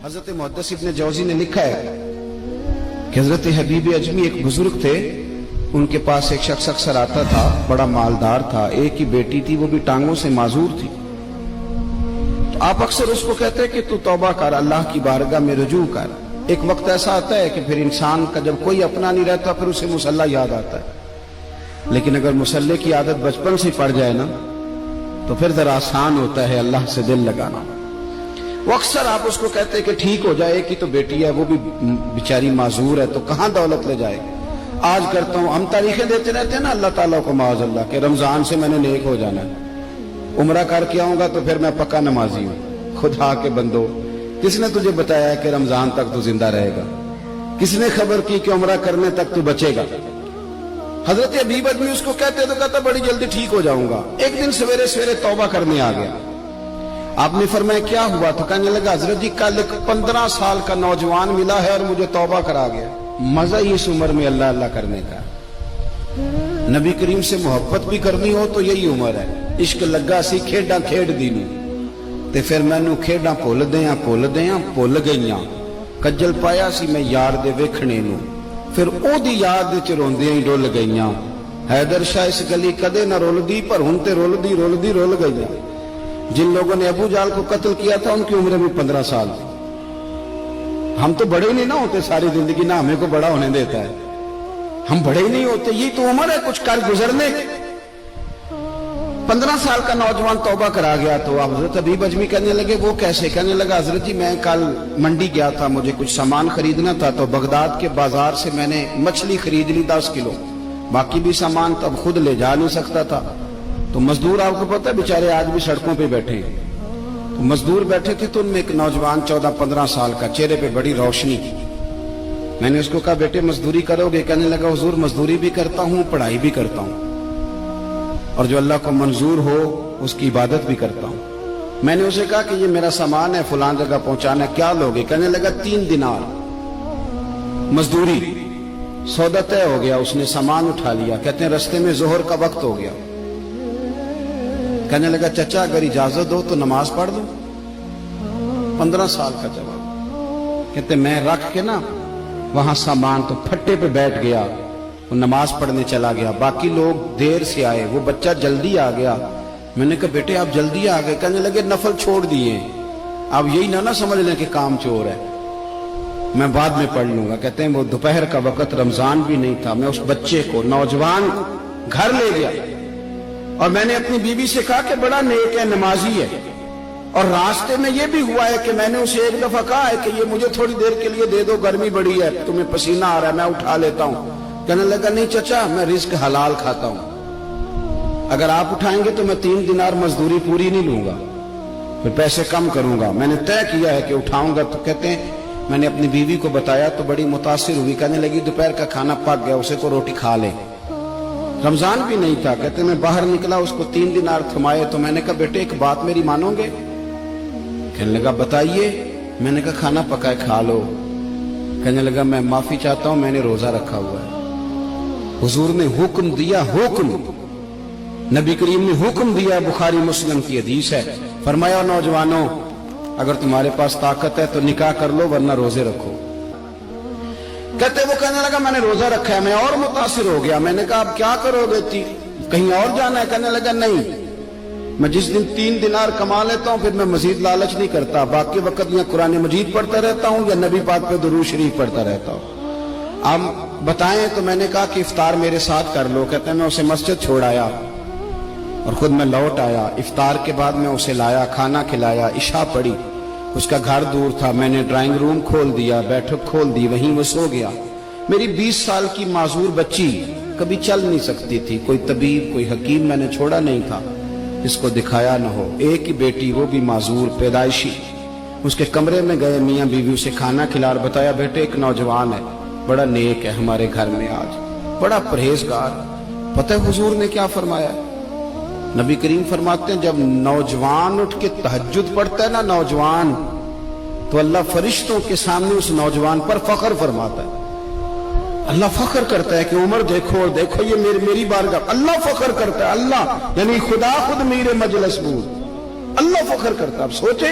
حضرت محدث ابن جوزی نے لکھا ہے کہ حضرت حبیب اجمی ایک بزرگ تھے، ان کے پاس ایک شخص اکثر آتا تھا، بڑا مالدار تھا، ایک ہی بیٹی تھی، وہ بھی ٹانگوں سے معذور تھی۔ تو آپ اکثر اس کو کہتے ہیں کہ تو توبہ کر، اللہ کی بارگاہ میں رجوع کر۔ ایک وقت ایسا آتا ہے کہ پھر انسان کا جب کوئی اپنا نہیں رہتا پھر اسے مصلی یاد آتا ہے، لیکن اگر مصلی کی عادت بچپن سے پڑ جائے نا تو پھر ذرا آسان ہوتا ہے اللہ سے دل لگانا۔ وہ اکثر آپ اس کو کہتے ہیں کہ ٹھیک ہو جائے کہ تو بیٹی ہے، وہ بھی بیچاری معذور ہے، تو کہاں دولت لے جائے گی۔ آج کرتا ہوں، ہم تاریخیں دیتے رہتے ہیں نا اللہ تعالیٰ کو معاذ اللہ کہ رمضان سے میں نے نیک ہو جانا ہے، عمرہ کر کے آؤں گا تو پھر میں پکا نمازی ہوں۔ خدا کے بندو، کس نے تجھے بتایا ہے کہ رمضان تک تو زندہ رہے گا؟ کس نے خبر کی کہ عمرہ کرنے تک تو بچے گا؟ حضرت حبیب اجمی اس کو کہتے تو کہتا بڑی جلدی ٹھیک ہو جاؤں گا۔ ایک دن سویرے سویرے توبہ کرنے آ گیا۔ آپ نے فرمایا کیا ہوا؟ تو کہنے لگا حضرت جی کل ایک 15 سال کا نوجوان ملا ہے اور مجھے توبہ کرا گیا۔ مزہ ہی اس عمر میں اللہ اللہ کرنے کا، نبی کریم سے محبت بھی کرنی ہو تو یہی عمر ہے۔ عشق لگا سی کھیڈاں کھیڈ دی نو تے پھر مینوں کھیڈاں بھول بھول گئیاں، کجل پایا سی میں یار دے ویکھنے نو، پھر او دی یاد وچ روندیاں ہی ڈول گئیاں۔ حیدر شاہ اس گلی کدے نہ رول دی پر ہن تے رول گئیاں۔ جن لوگوں نے ابو جہل کو قتل کیا تھا ان کی عمر بھی 15 سال تھی۔ ہم تو بڑے ہی نہیں نہ ہوتے ساری زندگی، نہ ہمیں کو بڑا ہونے دیتا ہے، ہم بڑے ہی نہیں ہوتے، یہ تو عمر ہے کچھ کر گزرنے۔ 15 سال کا نوجوان توبہ کرا گیا تو حضرت حبیب اجمی کہنے لگے وہ کیسے؟ کہنے لگا حضرت جی میں کل منڈی گیا تھا، مجھے کچھ سامان خریدنا تھا، تو بغداد کے بازار سے میں نے مچھلی خرید لی 10 کلو، باقی بھی سامان تب خود لے جا نہیں سکتا تھا۔ تو مزدور آپ کو پتہ ہے بیچارے آج بھی سڑکوں پہ بیٹھے ہیں، تو مزدور بیٹھے تھے تو ان میں ایک نوجوان 14-15 سال کا، چہرے پہ بڑی روشنی۔ میں نے اس کو کہا بیٹے مزدوری کرو گے؟ کہنے لگا حضور مزدوری بھی کرتا ہوں، پڑھائی بھی کرتا ہوں، اور جو اللہ کو منظور ہو اس کی عبادت بھی کرتا ہوں۔ میں نے اسے کہا کہ یہ میرا سامان ہے فلاں جگہ پہنچانا ہے، کیا لوگے؟ کہنے لگا 3 دینار مزدوری۔ سودا طے ہو گیا، اس نے سامان اٹھا لیا۔ کہتے ہیں رستے میں ظہر کا وقت ہو گیا، کہنے لگا چچا اگر اجازت دو تو نماز پڑھ دوں۔ 15 سال کا جواب۔ کہتے میں رکھ کے نا وہاں سامان تو پھٹے پہ بیٹھ گیا، وہ نماز پڑھنے چلا گیا، باقی لوگ دیر سے آئے، وہ بچہ جلدی آ گیا۔ میں نے کہا بیٹے آپ جلدی آ گئے؟ کہنے لگے نفل چھوڑ دیے، آپ یہی نہ سمجھ لیں کہ کام چور ہے، میں بعد میں پڑھ لوں گا۔ کہتے ہیں وہ دوپہر کا وقت، رمضان بھی نہیں تھا، میں اس بچے کو نوجوان گھر لے گیا اور میں نے اپنی بیوی سے کہا کہ بڑا نیک ہے، نمازی ہے، اور راستے میں یہ بھی ہوا ہے کہ میں نے اسے ایک دفعہ کہا ہے کہ یہ مجھے تھوڑی دیر کے لیے دے دو، گرمی بڑی ہے، تمہیں پسینہ آ رہا ہے، میں اٹھا لیتا ہوں۔ کہنے لگا نہیں چچا میں رزق حلال کھاتا ہوں، اگر آپ اٹھائیں گے تو میں 3 دینار مزدوری پوری نہیں لوں گا، پھر پیسے کم کروں گا، میں نے طے کیا ہے کہ اٹھاؤں گا۔ تو کہتے ہیں میں نے اپنی بیوی کو بتایا تو بڑی متاثر ہوئی، کہنے لگی دوپہر کا کھانا پک گیا، اسے کو روٹی کھا لے، رمضان بھی نہیں تھا۔ کہتے میں باہر نکلا، اس کو 3 دینار تھمائے، تو میں نے کہا بیٹے ایک بات میری مانو گے؟ کہنے لگا بتائیے۔ میں نے کہا کھانا پکائے کھا لو۔ کہنے لگا میں معافی چاہتا ہوں، میں نے روزہ رکھا ہوا ہے۔ حضور نے حکم دیا، حکم نبی کریم نے حکم دیا، بخاری مسلم کی حدیث ہے، فرمایا نوجوانوں اگر تمہارے پاس طاقت ہے تو نکاح کر لو ورنہ روزے رکھو۔ کہتے وہ کہنے لگا میں نے روزہ رکھا ہے، میں اور متاثر ہو گیا۔ میں نے کہا اب کیا کرو گے؟ کہیں اور جانا ہے؟ کہنے لگا نہیں، میں جس دن 3 دینار کما لیتا ہوں پھر میں مزید لالچ نہیں کرتا، باقی وقت یا قرآن مجید پڑھتا رہتا ہوں یا نبی پاک پہ درود شریف پڑھتا رہتا ہوں۔ آپ بتائیں؟ تو میں نے کہا کہ افطار میرے ساتھ کر لو۔ کہتے ہیں میں اسے مسجد چھوڑ آیا اور خود میں لوٹ آیا، افطار کے بعد میں اسے لایا، کھانا کھلایا، عشاء پڑھی، اس کا گھر دور تھا، میں نے ڈرائنگ روم کھول دیا، بیٹھک کھول دی، وہیں وہ سو گیا۔ میری 20 سال کی معذور بچی کبھی چل نہیں سکتی تھی، کوئی طبیب کوئی حکیم میں نے چھوڑا نہیں تھا اس کو دکھایا نہ ہو، ایک ہی بیٹی وہ بھی معذور پیدائشی۔ اس کے کمرے میں گئے، میاں بیوی اسے کھانا کھلا اور بتایا بیٹے ایک نوجوان ہے، بڑا نیک ہے ہمارے گھر میں، آج بڑا پرہیزگار۔ پتہ ہے حضور نے کیا فرمایا؟ نبی کریم فرماتے ہیں جب نوجوان اٹھ کے تہجد پڑھتا ہے نا نوجوان، تو اللہ فرشتوں کے سامنے اس نوجوان پر فخر فرماتا ہے، اللہ فخر کرتا ہے کہ عمر دیکھو دیکھو یہ میری بارگاہ، اللہ فخر کرتا ہے، اللہ یعنی خدا خود میرے مجلس بود، اللہ فخر کرتا ہے۔ اب سوچے